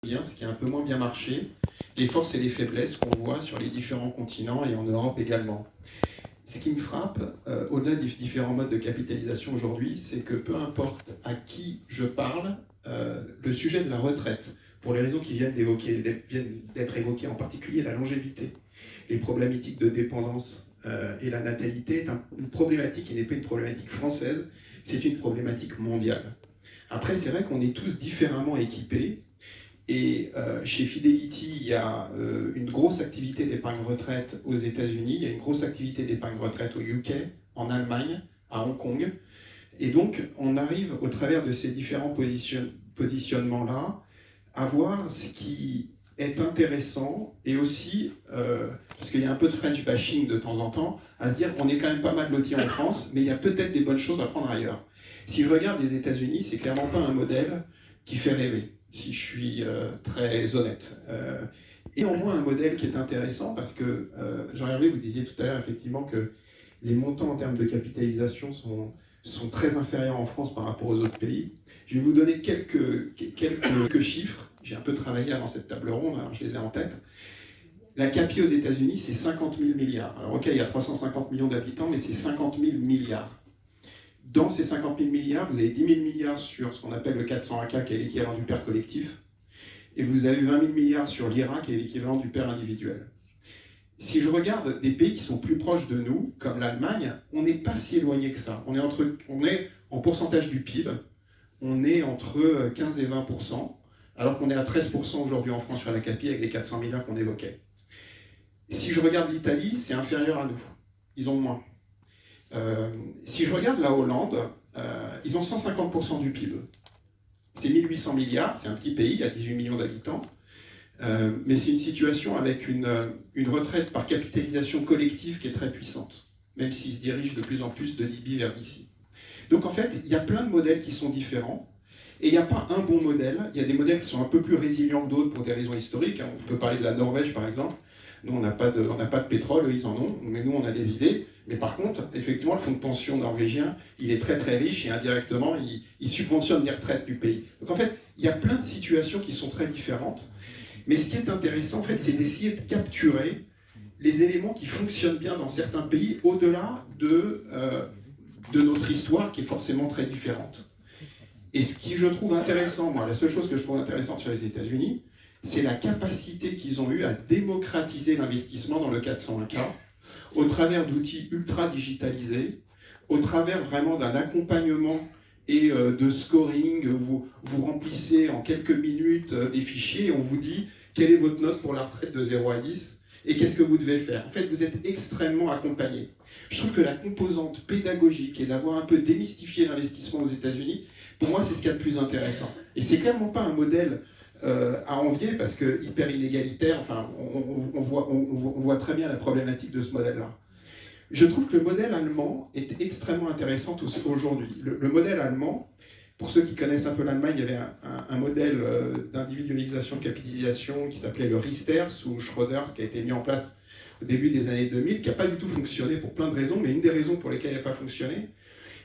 bien, ce qui a un peu moins bien marché, les forces et les faiblesses qu'on voit sur les différents continents et en Europe également. Ce qui me frappe, au-delà des différents modes de capitalisation aujourd'hui, c'est que peu importe à qui je parle, le sujet de la retraite, pour les raisons qui viennent d'être évoquées, en particulier la longévité, les problématiques de dépendance et la natalité, est une problématique qui n'est pas une problématique française, c'est une problématique mondiale. Après, c'est vrai qu'on est tous différemment équipés. Et chez Fidelity, il y a une grosse activité d'épargne retraite aux États-Unis, il y a une grosse activité d'épargne retraite au UK, en Allemagne, à Hong Kong. Et donc, on arrive, au travers de ces différents positionnements-là, à voir ce qui est intéressant et aussi, parce qu'il y a un peu de French bashing de temps en temps, à se dire qu'on est quand même pas mal lotis en France, mais il y a peut-être des bonnes choses à prendre ailleurs. Si je regarde les États-Unis, c'est clairement pas un modèle qui fait rêver, si je suis très honnête. Et au moins un modèle qui est intéressant parce que, Jean-Hervé, vous disiez tout à l'heure effectivement que les montants en termes de capitalisation sont très inférieurs en France par rapport aux autres pays. Je vais vous donner quelques chiffres. J'ai un peu travaillé dans cette table ronde, alors je les ai en tête. La CAPI aux États-Unis, c'est 50 000 milliards. Alors ok, il y a 350 millions d'habitants, mais c'est 50 000 milliards. Dans ces 50 000 milliards, vous avez 10 000 milliards sur ce qu'on appelle le 401K, qui est l'équivalent du père collectif, et vous avez 20 000 milliards sur l'IRA, qui est l'équivalent du père individuel. Si je regarde des pays qui sont plus proches de nous, comme l'Allemagne, on n'est pas si éloigné que ça. On est en pourcentage du PIB, on est entre 15 et 20%, alors qu'on est à 13% aujourd'hui en France sur la CAPI avec les 400 milliards qu'on évoquait. Si je regarde l'Italie, c'est inférieur à nous. Ils ont moins. Si je regarde la Hollande, ils ont 150% du PIB. C'est 1800 milliards, c'est un petit pays, il y a 18 millions d'habitants, mais c'est une situation avec une retraite par capitalisation collective qui est très puissante, même s'ils se dirigent de plus en plus de Libye vers ici. Donc en fait, il y a plein de modèles qui sont différents, et il n'y a pas un bon modèle. Il y a des modèles qui sont un peu plus résilients que d'autres pour des raisons historiques. On peut parler de la Norvège par exemple. Nous, on n'a pas de pétrole, eux, ils en ont, mais nous, on a des idées. Mais par contre, effectivement, le fonds de pension norvégien, il est très très riche et indirectement, il subventionne les retraites du pays. Donc en fait, il y a plein de situations qui sont très différentes. Mais ce qui est intéressant, en fait, c'est d'essayer de capturer les éléments qui fonctionnent bien dans certains pays, au-delà de notre histoire qui est forcément très différente. Et ce qui, je trouve intéressant, moi, la seule chose que je trouve intéressante sur les États-Unis, c'est la capacité qu'ils ont eue à démocratiser l'investissement dans le 401K, au travers d'outils ultra digitalisés, au travers vraiment d'un accompagnement et de scoring. Vous remplissez en quelques minutes des fichiers et on vous dit quelle est votre note pour la retraite de 0 à 10 et qu'est-ce que vous devez faire. En fait, vous êtes extrêmement accompagné. Je trouve que la composante pédagogique et d'avoir un peu démystifié l'investissement aux États-Unis, pour moi, c'est ce qu'il y a de plus intéressant. Et c'est clairement pas un modèle à envier parce que hyper inégalitaire, enfin, on voit très bien la problématique de ce modèle-là. Je trouve que le modèle allemand est extrêmement intéressant aujourd'hui. Le modèle allemand, pour ceux qui connaissent un peu l'Allemagne, il y avait un modèle d'individualisation de capitalisation qui s'appelait le Riester sous Schröder, qui a été mis en place au début des années 2000, qui n'a pas du tout fonctionné pour plein de raisons, mais une des raisons pour lesquelles il n'a pas fonctionné,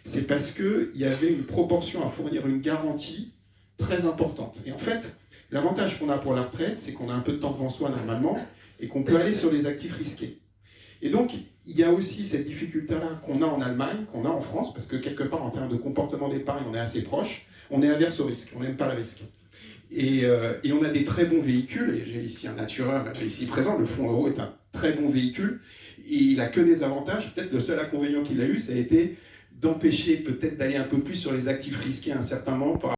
c'est parce qu'il y avait une proportion à fournir une garantie très importante. Et en fait, l'avantage qu'on a pour la retraite, c'est qu'on a un peu de temps devant soi normalement et qu'on peut aller sur les actifs risqués. Et donc, il y a aussi cette difficulté-là qu'on a en Allemagne, qu'on a en France, parce que quelque part, en termes de comportement d'épargne, on est assez proche, on est averse au risque, on n'aime pas le risque. Et on a des très bons véhicules, et j'ai ici un assureur ici présent, le fonds euro est un très bon véhicule, et il n'a que des avantages. Peut-être le seul inconvénient qu'il a eu, ça a été d'empêcher peut-être d'aller un peu plus sur les actifs risqués à un certain moment